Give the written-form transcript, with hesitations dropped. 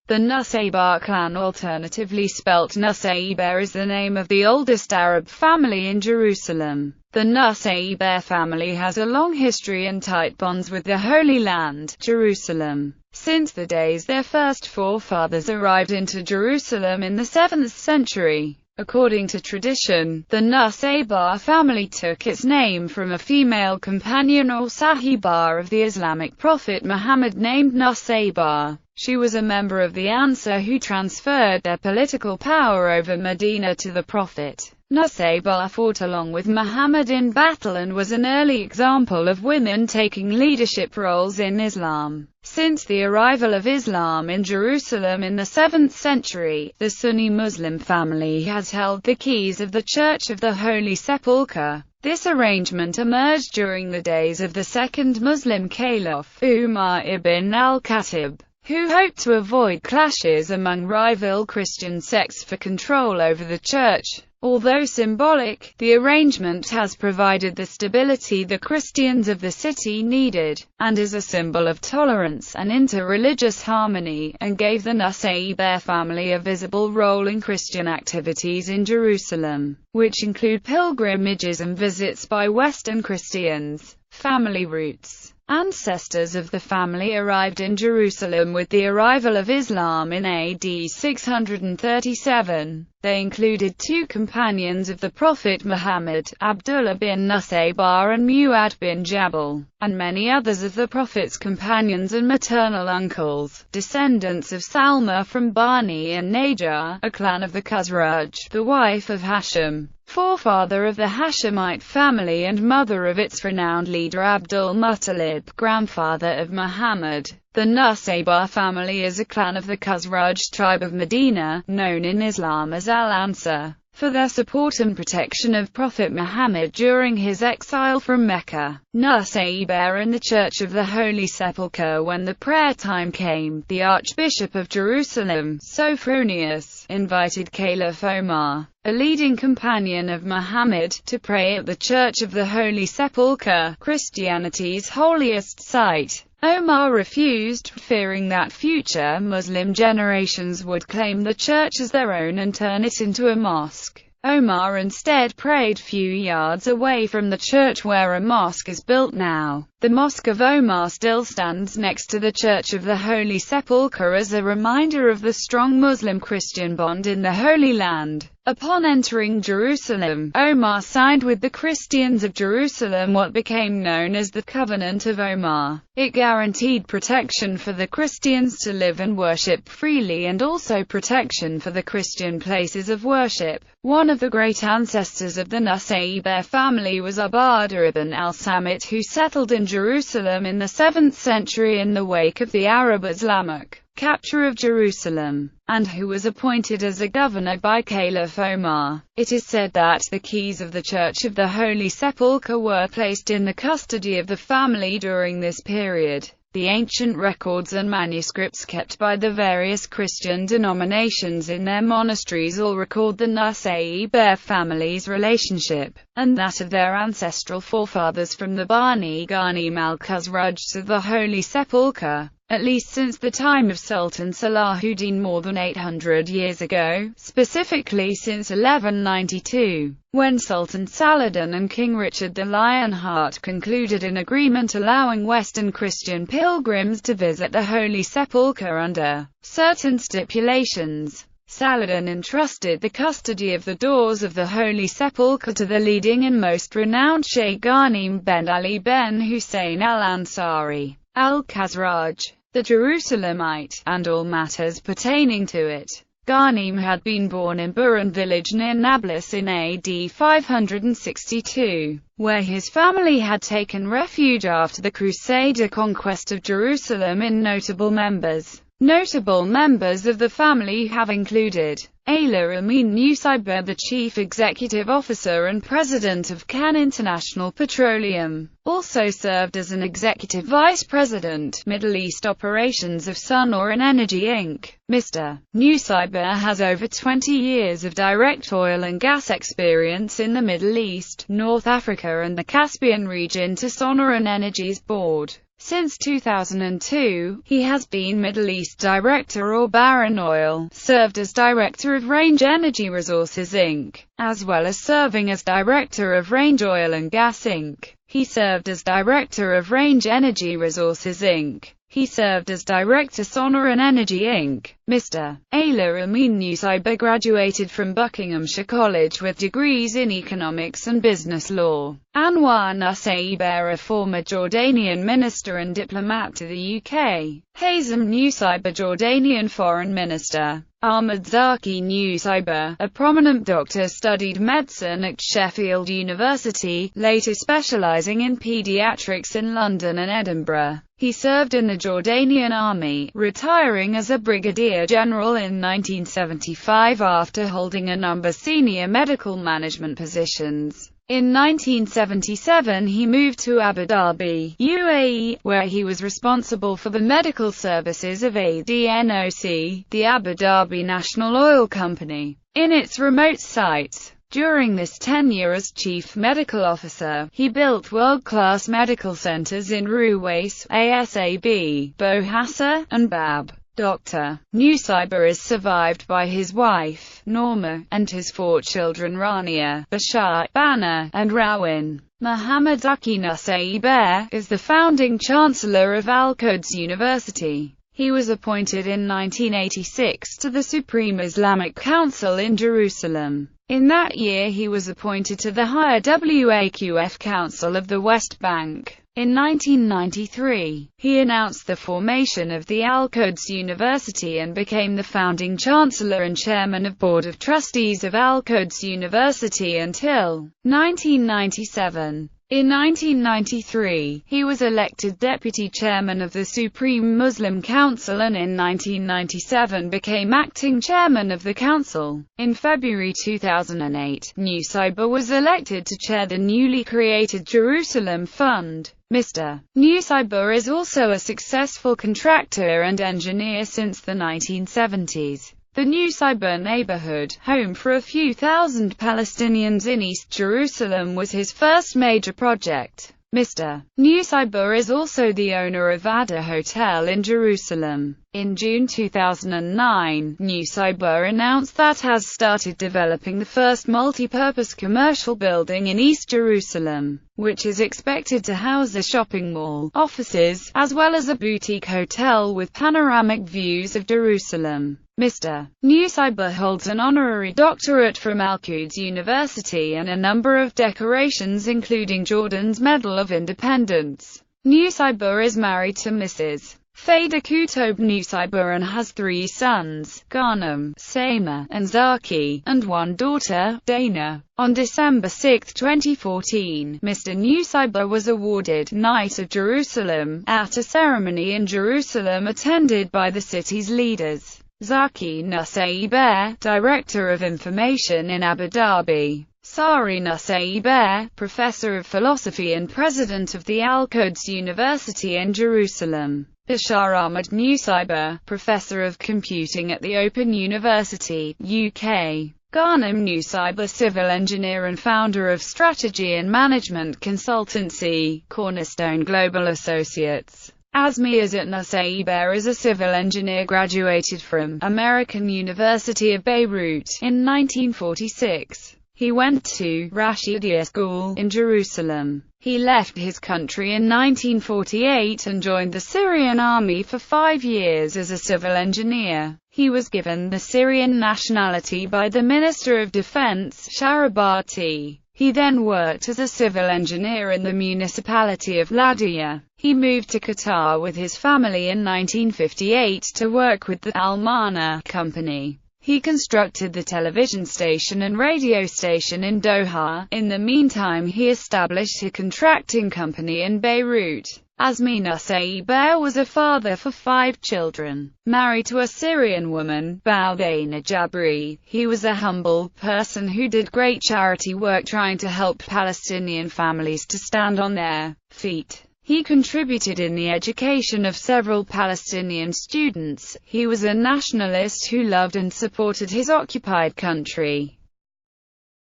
The Nusaybah clan, alternatively spelt Nusaybah, is the name of the oldest Arab family in Jerusalem. The Nusaybah family has a long history and tight bonds with the Holy Land, Jerusalem, since the days their first forefathers arrived into Jerusalem in the 7th century. According to tradition, the Nusaybah family took its name from a female companion or sahibah of the Islamic prophet Muhammad named Nusaybah. She was a member of the Ansar who transferred their political power over Medina to the prophet. Nusaybah fought along with Muhammad in battle and was an early example of women taking leadership roles in Islam. Since the arrival of Islam in Jerusalem in the 7th century, the Sunni Muslim family has held the keys of the Church of the Holy Sepulchre. This arrangement emerged during the days of the second Muslim caliph, Umar ibn al-Khattab, who hoped to avoid clashes among rival Christian sects for control over the church. Although symbolic, the arrangement has provided the stability the Christians of the city needed, and is a symbol of tolerance and inter-religious harmony, and gave the Nusaybah family a visible role in Christian activities in Jerusalem, which include pilgrimages and visits by Western Christians. Family roots. Ancestors of the family arrived in Jerusalem with the arrival of Islam in AD 637. They included two companions of the Prophet Muhammad, Abdullah bin Nusaybah and Mu'adh bin Jabal, and many others of the Prophet's companions and maternal uncles, descendants of Salma from Bani and Najjar, a clan of the Khazraj, the wife of Hashim, forefather of the Hashemite family and mother of its renowned leader Abdul Muttalib, grandfather of Muhammad. The Nusaybah family is a clan of the Khazraj tribe of Medina, known in Islam as Al-Ansar, for their support and protection of Prophet Muhammad during his exile from Mecca. Nusaybah in the Church of the Holy Sepulchre. When the prayer time came, the Archbishop of Jerusalem, Sophronius, invited Caliph Omar, a leading companion of Muhammad, to pray at the Church of the Holy Sepulchre, Christianity's holiest site. Omar refused, fearing that future Muslim generations would claim the church as their own and turn it into a mosque. Omar instead prayed few yards away from the church where a mosque is built now. The Mosque of Omar still stands next to the Church of the Holy Sepulchre as a reminder of the strong Muslim-Christian bond in the Holy Land. Upon entering Jerusalem, Omar signed with the Christians of Jerusalem what became known as the Covenant of Omar. It guaranteed protection for the Christians to live and worship freely and also protection for the Christian places of worship. One of the great ancestors of the Nusaybah family was Ubadah ibn al-Samit, who settled in Jerusalem in the 7th century in the wake of the Arab Islamic capture of Jerusalem, and who was appointed as a governor by Caliph Omar. It is said that the keys of the Church of the Holy Sepulchre were placed in the custody of the family during this period. The ancient records and manuscripts kept by the various Christian denominations in their monasteries all record the Nusaybah family's relationship, and that of their ancestral forefathers from the Bani Ghanim al-Khazraj to the Holy Sepulchre, at least since the time of Sultan Salahuddin more than 800 years ago, specifically since 1192, when Sultan Saladin and King Richard the Lionheart concluded an agreement allowing Western Christian pilgrims to visit the Holy Sepulchre under certain stipulations. Saladin entrusted the custody of the doors of the Holy Sepulchre to the leading and most renowned Sheikh Ghanim ben Ali ben Hussein al-Ansari, al-Khazraj, the Jerusalemite, and all matters pertaining to it. Ghanim had been born in Buran village near Nablus in AD 562, where his family had taken refuge after the Crusader conquest of Jerusalem. Notable members of the family have included Ala Amin Nusaybah, the chief executive officer and president of Can International Petroleum, also served as an executive vice president, Middle East operations of Sunoran Energy Inc. Mr. Nusaybah has over 20 years of direct oil and gas experience in the Middle East, North Africa and the Caspian region to Sunoran Energy's board. Since 2002, he has been Middle East Director or Baron Oil, served as Director of Range Energy Resources Inc., as well as serving as Director of Range Oil and Gas Inc. He served as Director of Range Energy Resources Inc. He served as Director Sonar and Energy Inc. Mr. Ala Amin Nusaybah graduated from Buckinghamshire College with degrees in economics and business law. Anwar Nusaybah, a former Jordanian minister and diplomat to the UK. Hazem Nusaybah, Jordanian foreign minister. Ahmad Zaki Nusaybah, a prominent doctor, studied medicine at Sheffield University, later specialising in paediatrics in London and Edinburgh. He served in the Jordanian army, retiring as a brigadier general in 1975 after holding a number of senior medical management positions. In 1977 he moved to Abu Dhabi, UAE, where he was responsible for the medical services of ADNOC, the Abu Dhabi National Oil Company, in its remote sites. During this tenure as Chief Medical Officer, he built world-class medical centers in Ruwais, Asab, Bohassa, and Bab. Dr. Nusaybah is survived by his wife, Norma, and his 4 children Rania, Bashar, Bana, and Rawin. Muhammad Zaki Nusaybah is the founding Chancellor of Al-Quds University. He was appointed in 1986 to the Supreme Islamic Council in Jerusalem. In that year he was appointed to the higher Waqf Council of the West Bank. In 1993, he announced the formation of the Al-Quds University and became the founding Chancellor and Chairman of Board of Trustees of Al-Quds University until 1997. In 1993, he was elected Deputy Chairman of the Supreme Muslim Council and in 1997 became Acting Chairman of the Council. In February 2008, Nusaybah was elected to chair the newly created Jerusalem Fund. Mr. Nusaybah is also a successful contractor and engineer since the 1970s. The Nusaybah neighborhood, home for a few thousand Palestinians in East Jerusalem, was his first major project. Mr. Nusaybah is also the owner of Ada Hotel in Jerusalem. In June 2009, Nusaybah announced that has started developing the first multi-purpose commercial building in East Jerusalem, which is expected to house a shopping mall, offices, as well as a boutique hotel with panoramic views of Jerusalem. Mr. Nusaybah holds an honorary doctorate from Al-Quds University and a number of decorations including Jordan's Medal of Independence. Nusaybah is married to Mrs. Faida Kutob Nusaybah and has 3 sons, Ghanem, Sama, and Zaki, and 1 daughter, Dana. On December 6, 2014, Mr. Nusaybah was awarded Knight of Jerusalem at a ceremony in Jerusalem attended by the city's leaders. Zaki Nusaybah, Director of Information in Abu Dhabi. Sari Nusaybah, Professor of Philosophy and President of the Al-Quds University in Jerusalem. Bashar Ahmad Nusaybah, Professor of Computing at the Open University, UK. Ghanem Nusaybah, Civil Engineer and founder of strategy and management consultancy, Cornerstone Global Associates. Azmi Izzat Nusaybah is a civil engineer graduated from American University of Beirut in 1946. He went to Rashidiyya School in Jerusalem. He left his country in 1948 and joined the Syrian army for 5 years as a civil engineer. He was given the Syrian nationality by the Minister of Defense, Sharabati. He then worked as a civil engineer in the municipality of Ladia. He moved to Qatar with his family in 1958 to work with the Al-Mana Company. He constructed the television station and radio station in Doha. In the meantime, he established a contracting company in Beirut. Azmi Nusaybah was a father for 5 children. Married to a Syrian woman, Baldaina Jabri, he was a humble person who did great charity work trying to help Palestinian families to stand on their feet. He contributed in the education of several Palestinian students. He was a nationalist who loved and supported his occupied country.